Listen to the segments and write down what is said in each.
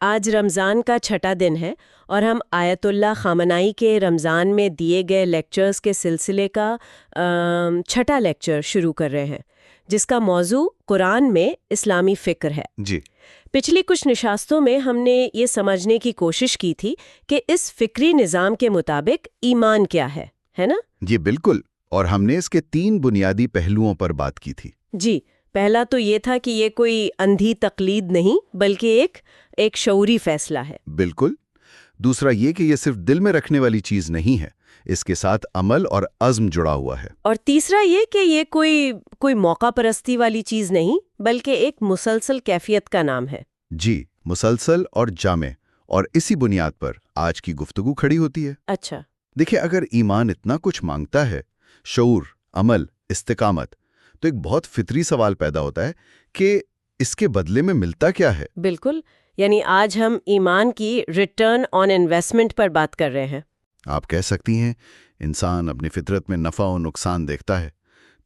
آج رمضان کا چھٹا دن ہے اور ہم آیت اللہ خامنائی کے رمضان میں دیے گئے لیکچرز کے سلسلے کا چھٹا لیکچر شروع کر رہے ہیں، جس کا موضوع قرآن میں اسلامی فکر ہے۔ جی پچھلی کچھ نشستوں میں ہم نے یہ سمجھنے کی کوشش کی تھی کہ اس فکری نظام کے مطابق ایمان کیا ہے نا؟ جی بالکل، اور ہم نے اس کے 3 بنیادی پہلوؤں پر بات کی تھی۔ جی، پہلا تو یہ تھا کہ یہ کوئی اندھی تقلید نہیں بلکہ ایک شعوری فیصلہ ہے۔ بالکل۔ دوسرا یہ کہ یہ صرف دل میں رکھنے والی چیز نہیں ہے، اس کے ساتھ عمل اور عزم جڑا ہوا ہے۔ اور تیسرا یہ کہ یہ کوئی موقع پرستی والی چیز نہیں بلکہ ایک مسلسل کیفیت کا نام ہے۔ جی، مسلسل اور جامع، اور اسی بنیاد پر آج کی گفتگو کھڑی ہوتی ہے۔ اچھا، دیکھیں، اگر ایمان اتنا کچھ مانگتا ہے، شعور، عمل، استقامت، تو ایک بہت فطری سوال پیدا ہوتا ہے کہ اس کے بدلے میں ملتا کیا ہے؟ بالکل، یعنی آج ہم ایمان کی ریٹرن آن انویسٹمنٹ پر بات کر رہے ہیں۔ آپ کہہ سکتی ہیں انسان اپنی فطرت میں نفع و نقصان دیکھتا ہے،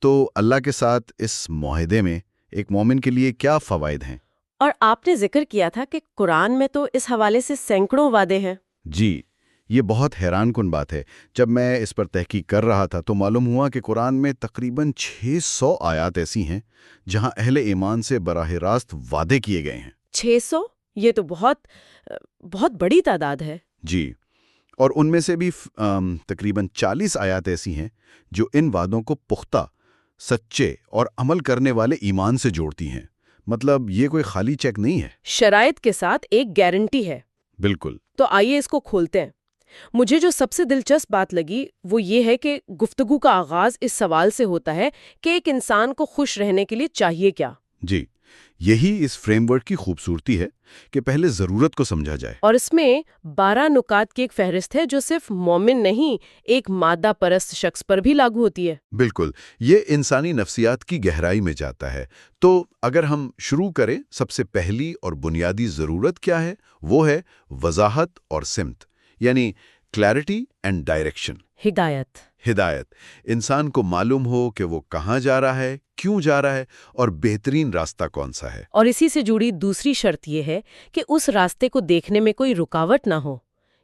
تو اللہ کے ساتھ اس معاہدے میں ایک مومن کے لیے کیا فوائد ہیں؟ اور آپ نے ذکر کیا تھا کہ قرآن میں تو اس حوالے سے سینکڑوں وعدے ہیں۔ جی، یہ بہت حیران کن بات ہے۔ جب میں اس پر تحقیق کر رہا تھا تو معلوم ہوا کہ قرآن میں تقریباً 600 آیات ایسی ہیں جہاں اہل ایمان سے براہ راست وعدے کیے گئے ہیں۔ 600؟ یہ تو بہت بڑی تعداد ہے۔ جی، اور ان میں سے بھی تقریباً 40 آیات ایسی ہیں جو ان وعدوں کو پختہ، سچے اور عمل کرنے والے ایمان سے جوڑتی ہیں۔ مطلب یہ کوئی خالی چیک نہیں ہے، شرائط کے ساتھ ایک گارنٹی ہے۔ بالکل۔ تو آئیے اس کو کھولتے ہیں۔ مجھے جو سب سے دلچسپ بات لگی وہ یہ ہے کہ گفتگو کا آغاز اس سوال سے ہوتا ہے کہ ایک انسان کو خوش رہنے کے لیے چاہیے کیا؟ جی، یہی اس فریم ورک کی خوبصورتی ہے کہ پہلے ضرورت کو سمجھا جائے۔ اور اس میں 12 نکات کی ایک فہرست ہے جو صرف مومن نہیں، ایک مادہ پرست شخص پر بھی لاگو ہوتی ہے۔ بالکل، یہ انسانی نفسیات کی گہرائی میں جاتا ہے۔ تو اگر ہم شروع کریں، سب سے پہلی اور بنیادی ضرورت کیا ہے؟ وہ ہے وضاحت اور سمت، یعنی کلیئرٹی اینڈ ڈائریکشن۔ ہدایت۔ انسان کو معلوم ہو کہ وہ کہاں جا رہا ہے، کیوں جا رہا ہے، اور بہترین راستہ کون سا ہے۔ اور اسی سے جڑی دوسری شرط یہ ہے کہ اس راستے کو دیکھنے میں کوئی رکاوٹ نہ ہو،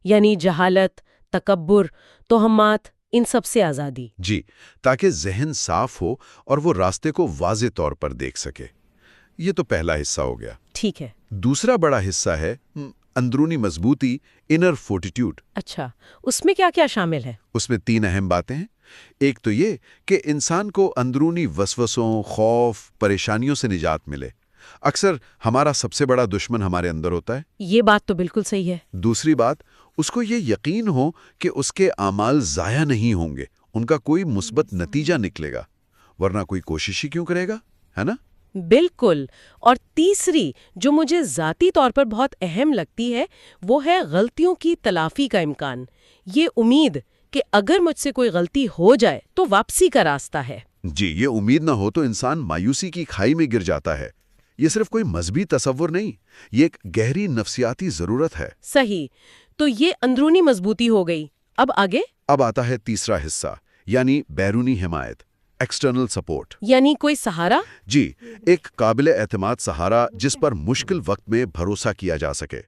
یعنی جہالت، تکبر، توہمات، ان سب سے آزادی۔ جی، تاکہ ذہن صاف ہو اور وہ راستے کو واضح طور پر دیکھ سکے۔ یہ تو پہلا حصہ ہو گیا۔ ٹھیک ہے۔ دوسرا بڑا حصہ ہے اندرونی مضبوطی، انر فورٹیٹیوڈ۔ اچھا، اس میں کیا کیا شامل ہے؟ اس میں 3 اہم باتیں ہیں۔ ایک تو یہ کہ انسان کو اندرونی وسوسوں، خوف، پریشانیوں سے نجات ملے۔ اکثر ہمارا سب سے بڑا دشمن ہمارے اندر ہوتا ہے۔ یہ بات تو بالکل صحیح ہے۔ دوسری بات، اس کو یہ یقین ہو کہ اس کے اعمال ضائع نہیں ہوں گے، ان کا کوئی مثبت نتیجہ نکلے گا، ورنہ کوئی کوشش ہی کیوں کرے گا، ہے نا؟ بالکل۔ اور تیسری جو مجھے ذاتی طور پر بہت اہم لگتی ہے وہ ہے غلطیوں کی تلافی کا امکان، یہ امید کہ اگر مجھ سے کوئی غلطی ہو جائے تو واپسی کا راستہ ہے۔ جی، یہ امید نہ ہو تو انسان مایوسی کی کھائی میں گر جاتا ہے۔ یہ صرف کوئی مذہبی تصور نہیں، یہ ایک گہری نفسیاتی ضرورت ہے۔ صحیح، تو یہ اندرونی مضبوطی ہو گئی۔ اب آگے؟ اب آتا ہے تیسرا حصہ، یعنی بیرونی حمایت، ایکسٹرنل سپورٹ۔ یعنی کوئی سہارا؟ جی، ایک قابل اعتماد سہارا جس پر مشکل وقت میں بھروسہ کیا جا سکے۔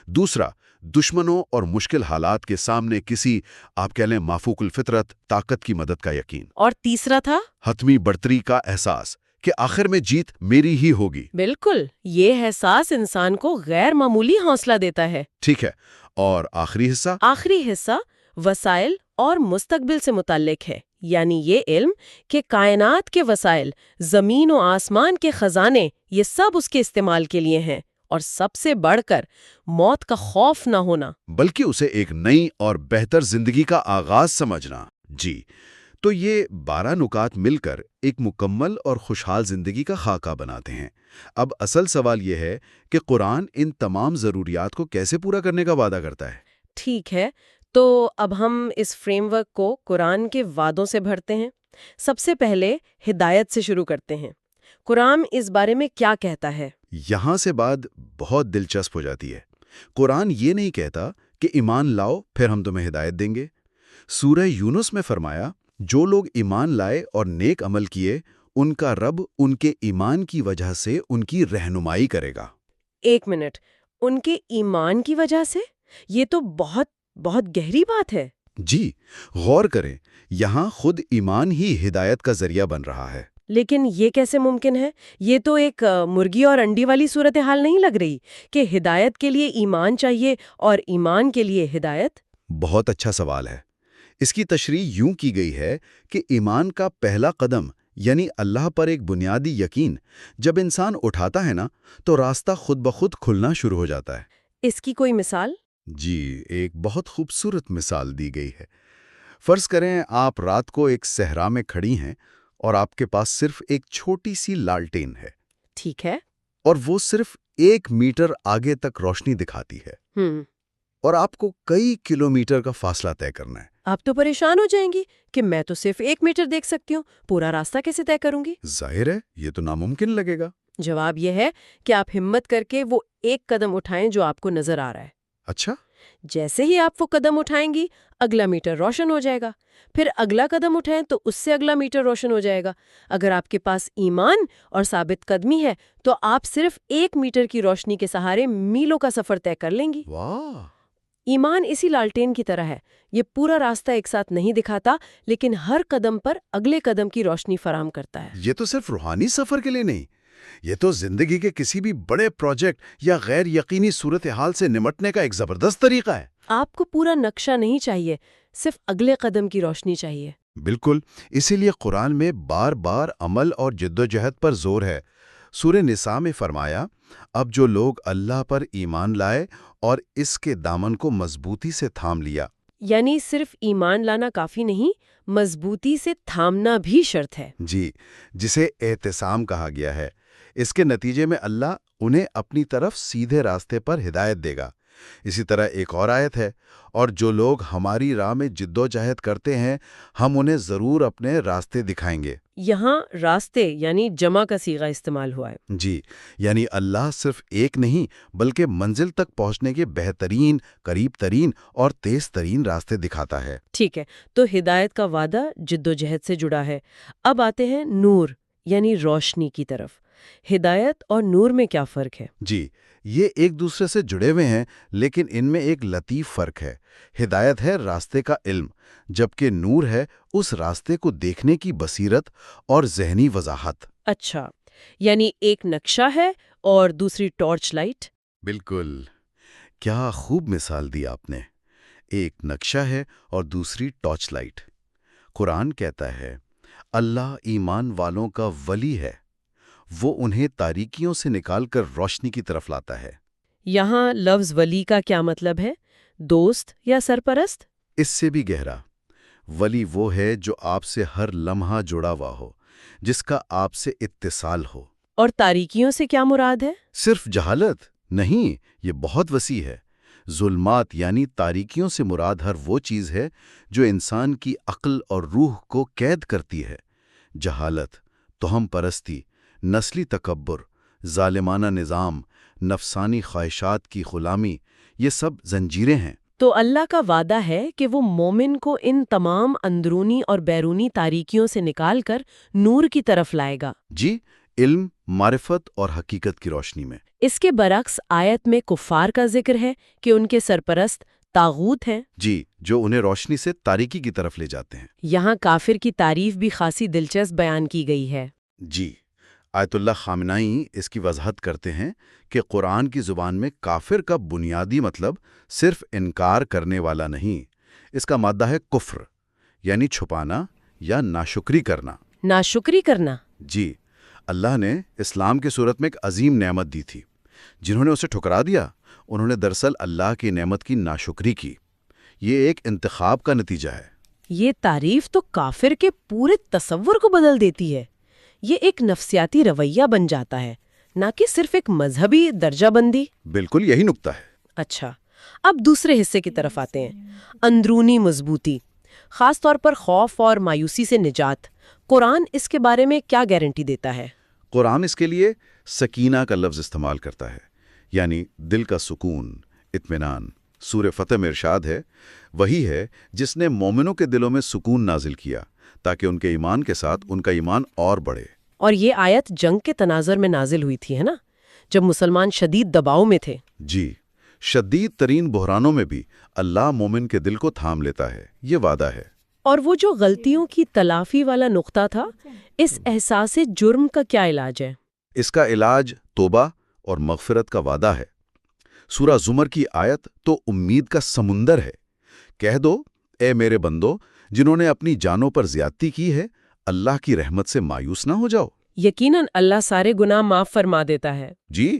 دوسرا، دشمنوں اور مشکل حالات کے سامنے کسی، آپ کہہ لیں، مافوق الفطرت طاقت کی مدد کا یقین۔ اور تیسرا تھا حتمی برتری کا احساس کہ آخر میں جیت میری ہی ہوگی۔ بالکل، یہ احساس انسان کو غیر معمولی حوصلہ دیتا ہے۔ ٹھیک ہے، اور آخری حصہ؟ آخری حصہ وسائل اور مستقبل سے متعلق ہے، یعنی یہ علم کہ کائنات کے وسائل، زمین و آسمان کے خزانے، یہ سب اس کے استعمال کے لیے ہیں، اور سب سے بڑھ کر موت کا خوف نہ ہونا، بلکہ اسے ایک نئی اور بہتر زندگی کا آغاز سمجھنا۔ جی، تو یہ 12 نکات مل کر ایک مکمل اور خوشحال زندگی کا خاکہ بناتے ہیں۔ اب اصل سوال یہ ہے کہ قرآن ان تمام ضروریات کو کیسے پورا کرنے کا وعدہ کرتا ہے؟ ٹھیک ہے، تو اب ہم اس فریم ورک کو قرآن کے وعدوں سے بھرتے ہیں۔ سب سے پہلے ہدایت سے شروع کرتے ہیں۔ قرآن اس بارے میں کیا کہتا ہے؟ یہاں سے بات بہت دلچسپ ہو جاتی ہے۔ قرآن یہ نہیں کہتا کہ ایمان لاؤ پھر ہم تمہیں ہدایت دیں گے۔ سورہ یونس میں فرمایا، جو لوگ ایمان لائے اور نیک عمل کیے، ان کا رب ان کے ایمان کی وجہ سے ان کی رہنمائی کرے گا۔ ایک منٹ، ان کے ایمان کی وجہ سے؟ یہ تو بہت بہت گہری بات ہے۔ جی، غور کریں، یہاں خود ایمان ہی ہدایت کا ذریعہ بن رہا ہے۔ لیکن یہ کیسے ممکن ہے؟ یہ تو ایک مرغی اور انڈی والی صورتحال نہیں لگ رہی کہ ہدایت کے لیے ایمان چاہیے اور ایمان کے لیے ہدایت؟ بہت اچھا سوال ہے۔ اس کی تشریح یوں کی گئی ہے کہ ایمان کا پہلا قدم یعنی اللہ پر ایک بنیادی یقین جب انسان اٹھاتا ہے نا، تو راستہ خود بخود کھلنا شروع ہو جاتا ہے۔ اس کی کوئی مثال؟ جی، ایک بہت خوبصورت مثال دی گئی ہے۔ فرض کریں آپ رات کو ایک صحرا میں کھڑی ہیں اور آپ کے پاس صرف ایک چھوٹی سی لالٹین ہے، ٹھیک ہے۔ اور وہ صرف 1 میٹر آگے تک روشنی دکھاتی ہے، اور آپ کو کئی کلومیٹر کا فاصلہ طے کرنا ہے۔ آپ تو پریشان ہو جائیں گی کہ میں تو صرف 1 میٹر دیکھ سکتی ہوں، پورا راستہ کیسے طے کروں گی؟ ظاہر ہے یہ تو ناممکن لگے گا۔ جواب یہ ہے کہ آپ ہمت کر کے وہ ایک قدم اٹھائیں جو آپ کو نظر آ رہا ہے۔ اچھا، جیسے ہی آپ وہ قدم اٹھائیں گی، اگلا میٹر روشن ہو جائے گا، پھر اگلا قدم اٹھائیں تو اس سے اگلا میٹر روشن ہو جائے گا۔ اگر آپ کے پاس ایمان اور ثابت قدمی ہے تو آپ صرف 1 میٹر کی روشنی کے سہارے میلوں کا سفر طے کر لیں گی۔ واہ! ایمان اسی لالٹین کی طرح ہے، یہ پورا راستہ ایک ساتھ نہیں دکھاتا، لیکن ہر قدم پر اگلے قدم کی روشنی فراہم کرتا ہے۔ یہ تو صرف روحانی سفر کے لیے نہیں، یہ تو زندگی کے کسی بھی بڑے پروجیکٹ یا غیر یقینی صورتحال سے نمٹنے کا ایک زبردست طریقہ ہے۔ آپ کو پورا نقشہ نہیں چاہیے، صرف اگلے قدم کی روشنی چاہیے۔ بالکل، اسی لیے قرآن میں بار بار عمل اور جدوجہد پر زور ہے۔ سورہ نساء میں فرمایا، اب جو لوگ اللہ پر ایمان لائے اور اس کے دامن کو مضبوطی سے تھام لیا۔ یعنی صرف ایمان لانا کافی نہیں، مضبوطی سے تھامنا بھی شرط ہے۔ جی، جسے اعتصام کہا گیا ہے۔ اس کے نتیجے میں اللہ انہیں اپنی طرف سیدھے راستے پر ہدایت دے گا۔ اسی طرح ایک اور آیت ہے، اور جو لوگ ہماری راہ میں جدوجہد کرتے ہیں ہم انہیں ضرور اپنے راستے دکھائیں گے۔ یہاں راستے یعنی جمع کا صیغہ استعمال ہوا ہے۔ جی، یعنی اللہ صرف ایک نہیں بلکہ منزل تک پہنچنے کے بہترین، قریب ترین اور تیز ترین راستے دکھاتا ہے۔ ٹھیک ہے، تو ہدایت کا وعدہ جدوجہد سے جڑا ہے۔ اب آتے ہیں نور یعنی روشنی کی طرف۔ ہدایت اور نور میں کیا فرق ہے؟ جی، یہ ایک دوسرے سے جڑے ہوئے ہیں، لیکن ان میں ایک لطیف فرق ہے۔ ہدایت ہے راستے کا علم، جبکہ نور ہے اس راستے کو دیکھنے کی بصیرت اور ذہنی وضاحت۔ اچھا، یعنی ایک نقشہ ہے اور دوسری ٹارچ لائٹ۔ بالکل، کیا خوب مثال دی آپ نے۔ ایک نقشہ ہے اور دوسری ٹارچ لائٹ۔ قرآن کہتا ہے، اللہ ایمان والوں کا ولی ہے، وہ انہیں تاریکیوں سے نکال کر روشنی کی طرف لاتا ہے۔ یہاں لفظ ولی کا کیا مطلب ہے؟ دوست یا سرپرست؟ اس سے بھی گہرا، ولی وہ ہے جو آپ سے ہر لمحہ جڑا ہوا ہو، جس کا آپ سے اتصال ہو۔ اور تاریکیوں سے کیا مراد ہے؟ صرف جہالت نہیں، یہ بہت وسیع ہے۔ ظلمات یعنی تاریکیوں سے مراد ہر وہ چیز ہے جو انسان کی عقل اور روح کو قید کرتی ہے۔ جہالت، توہم پرستی، نسلی تکبر، ظالمانہ نظام، نفسانی خواہشات کی غلامی، یہ سب زنجیریں ہیں۔ تو اللہ کا وعدہ ہے کہ وہ مومن کو ان تمام اندرونی اور بیرونی تاریکیوں سے نکال کر نور کی طرف لائے گا۔ جی، علم، معرفت اور حقیقت کی روشنی میں۔ اس کے برعکس آیت میں کفار کا ذکر ہے کہ ان کے سرپرست طاغوت ہیں۔ جی، جو انہیں روشنی سے تاریکی کی طرف لے جاتے ہیں۔ یہاں کافر کی تعریف بھی خاصی دلچسپ بیان کی گئی ہے۔ جی، آیت اللہ خامنائی اس کی وضاحت کرتے ہیں کہ قرآن کی زبان میں کافر کا بنیادی مطلب صرف انکار کرنے والا نہیں، اس کا مادہ ہے کفر، یعنی چھپانا یا ناشکری کرنا۔ ناشکری کرنا؟ جی، اللہ نے اسلام کی صورت میں ایک عظیم نعمت دی تھی۔ جنہوں نے اسے ٹھکرا دیا، انہوں نے دراصل اللہ کی نعمت کی ناشکری کی۔ یہ ایک انتخاب کا نتیجہ ہے۔ یہ تعریف تو کافر کے پورے تصور کو بدل دیتی ہے۔ یہ ایک نفسیاتی رویہ بن جاتا ہے، نہ کہ صرف ایک مذہبی درجہ بندی۔ بالکل یہی نکتہ ہے۔ اچھا، اب دوسرے حصے کی طرف آتے ہیں، اندرونی مضبوطی، خاص طور پر خوف اور مایوسی سے نجات۔ قرآن اس کے بارے میں کیا گارنٹی دیتا ہے؟ قرآن اس کے لیے سکینہ کا لفظ استعمال کرتا ہے، یعنی دل کا سکون، اطمینان۔ سورہ فتح میں ارشاد ہے، وہی ہے جس نے مومنوں کے دلوں میں سکون نازل کیا تاکہ ان کے ایمان کے ساتھ ان کا ایمان اور بڑھے۔ اور یہ آیت جنگ کے تناظر میں نازل ہوئی تھی، ہے نا، جب مسلمان شدید دباؤ میں تھے۔ جی، شدید ترین بحرانوں میں بھی اللہ مومن کے دل کو تھام لیتا ہے، یہ وعدہ ہے۔ اور وہ جو غلطیوں کی تلافی والا نقطہ تھا، اس احساس جرم کا کیا علاج ہے؟ اس کا علاج توبہ اور مغفرت کا وعدہ ہے۔ سورہ زمر کی آیت تو امید کا سمندر ہے۔ کہہ دو، اے میرے بندو، جنہوں نے اپنی جانوں پر زیادتی کی ہے، اللہ کی رحمت سے مایوس نہ ہو جاؤ۔ یقیناً اللہ سارے گناہ معاف فرما دیتا ہے۔ جی،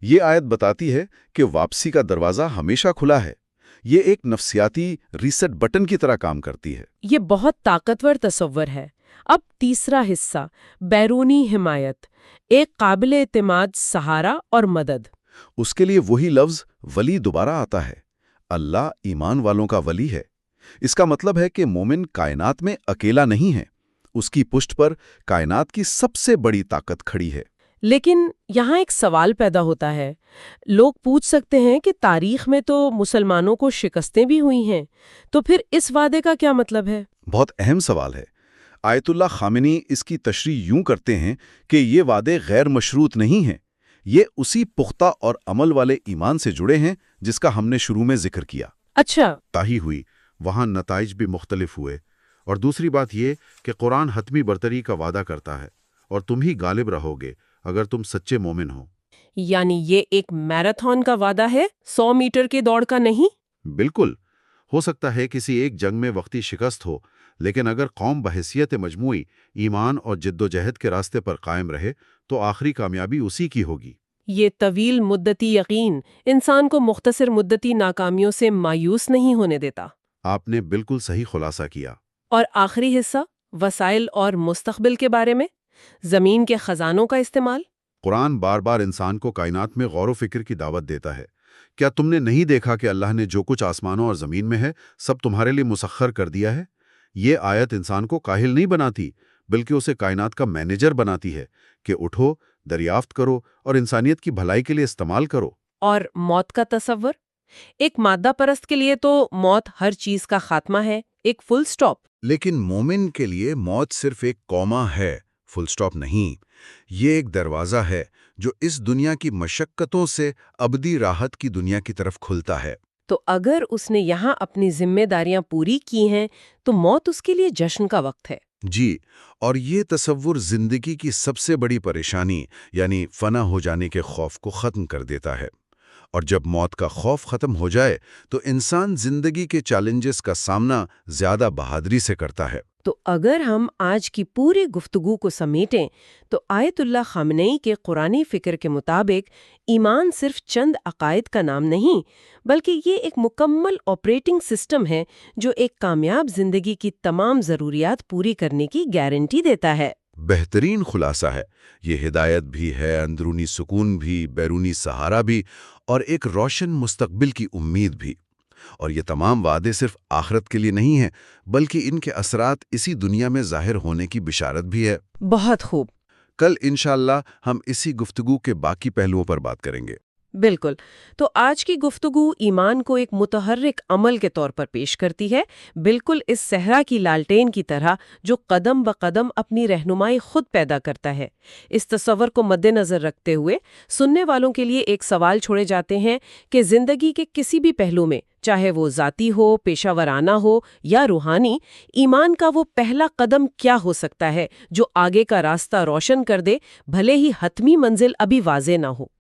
یہ آیت بتاتی ہے کہ واپسی کا دروازہ ہمیشہ کھلا ہے۔ یہ ایک نفسیاتی ریسٹ بٹن کی طرح کام کرتی ہے۔ یہ بہت طاقتور تصور ہے۔ اب تیسرا حصہ، بیرونی حمایت، ایک قابل اعتماد سہارا اور مدد۔ اس کے لیے وہی لفظ ولی دوبارہ آتا ہے۔ اللہ ایمان والوں کا ولی ہے۔ اس کا مطلب ہے کہ مومن کائنات میں اکیلا نہیں ہے، اس کی پشت پر کائنات کی سب سے بڑی طاقت کھڑی ہے۔ لیکن یہاں ایک سوال پیدا ہوتا ہے۔ لوگ پوچھ سکتے ہیں کہ تاریخ میں تو مسلمانوں کو شکستیں بھی ہوئی ہیں، تو پھر اس وعدے کا کیا مطلب ہے؟ بہت اہم سوال ہے۔ آیت اللہ خامنی اس کی تشریح یوں کرتے ہیں کہ یہ وعدے غیر مشروط نہیں ہیں، یہ اسی پختہ اور عمل والے ایمان سے جڑے ہیں جس کا ہم نے شروع میں ذکر کیا۔ اچھا، تاہی ہوئی، وہاں نتائج بھی مختلف ہوئے۔ اور دوسری بات یہ کہ قرآن حتمی برتری کا وعدہ کرتا ہے، اور تم ہی غالب رہو گے اگر تم سچے مومن ہو۔ یعنی یہ ایک میراتھن کا وعدہ ہے، 100 میٹر کے دوڑ کا نہیں؟ بالکل، ہو سکتا ہے کسی ایک جنگ میں وقتی شکست ہو، لیکن اگر قوم بحیثیت مجموعی ایمان اور جد و جہد کے راستے پر قائم رہے تو آخری کامیابی اسی کی ہوگی۔ یہ طویل مدتی یقین انسان کو مختصر مدتی ناکامیوں سے مایوس نہیں ہونے دیتا۔ آپ نے بالکل صحیح خلاصہ کیا۔ اور آخری حصہ، وسائل اور مستقبل کے بارے میں، زمین کے خزانوں کا استعمال۔ قرآن بار بار انسان کو کائنات میں غور و فکر کی دعوت دیتا ہے۔ کیا تم نے نہیں دیکھا کہ اللہ نے جو کچھ آسمانوں اور زمین میں ہے سب تمہارے لیے مسخر کر دیا ہے؟ یہ آیت انسان کو کاہل نہیں بناتی، بلکہ اسے کائنات کا مینیجر بناتی ہے کہ اٹھو، دریافت کرو اور انسانیت کی بھلائی کے لیے استعمال کرو۔ اور موت کا تصور؟ ایک مادہ پرست کے لیے تو موت ہر چیز کا خاتمہ ہے، ایک فل سٹاپ۔ لیکن مومن کے لیے موت صرف ایک کوما ہے، فل سٹاپ نہیں۔ یہ ایک دروازہ ہے جو اس دنیا کی مشقتوں سے ابدی راحت کی دنیا کی طرف کھلتا ہے۔ تو اگر اس نے یہاں اپنی ذمہ داریاں پوری کی ہیں تو موت اس کے لیے جشن کا وقت ہے۔ جی، اور یہ تصور زندگی کی سب سے بڑی پریشانی یعنی فنا ہو جانے کے خوف کو ختم کر دیتا ہے۔ اور جب موت کا خوف ختم ہو جائے تو انسان زندگی کے چیلنجز کا سامنا زیادہ بہادری سے کرتا ہے۔ تو اگر ہم آج کی پوری گفتگو کو سمیٹیں تو آیت اللہ خامنئی کے قرآنی فکر کے مطابق ایمان صرف چند عقائد کا نام نہیں، بلکہ یہ ایک مکمل آپریٹنگ سسٹم ہے جو ایک کامیاب زندگی کی تمام ضروریات پوری کرنے کی گارنٹی دیتا ہے۔ بہترین خلاصہ ہے۔ یہ ہدایت بھی ہے، اندرونی سکون بھی، بیرونی سہارا بھی، اور ایک روشن مستقبل کی امید بھی۔ اور یہ تمام وعدے صرف آخرت کے لیے نہیں ہیں، بلکہ ان کے اثرات اسی دنیا میں ظاہر ہونے کی بشارت بھی ہے۔ بہت خوب۔ کل انشاءاللہ ہم اسی گفتگو کے باقی پہلوؤں پر بات کریں گے۔ بالکل۔ تو آج کی گفتگو ایمان کو ایک متحرک عمل کے طور پر پیش کرتی ہے، بالکل اس صحرا کی لالٹین کی طرح جو قدم بقدم اپنی رہنمائی خود پیدا کرتا ہے۔ اس تصور کو مد نظر رکھتے ہوئے سننے والوں کے لیے ایک سوال چھوڑے جاتے ہیں کہ زندگی کے کسی بھی پہلو میں، چاہے وہ ذاتی ہو، پیشہ ورانہ ہو یا روحانی، ایمان کا وہ پہلا قدم کیا ہو سکتا ہے جو آگے کا راستہ روشن کر دے، بھلے ہی حتمی منزل ابھی واضح نہ ہو۔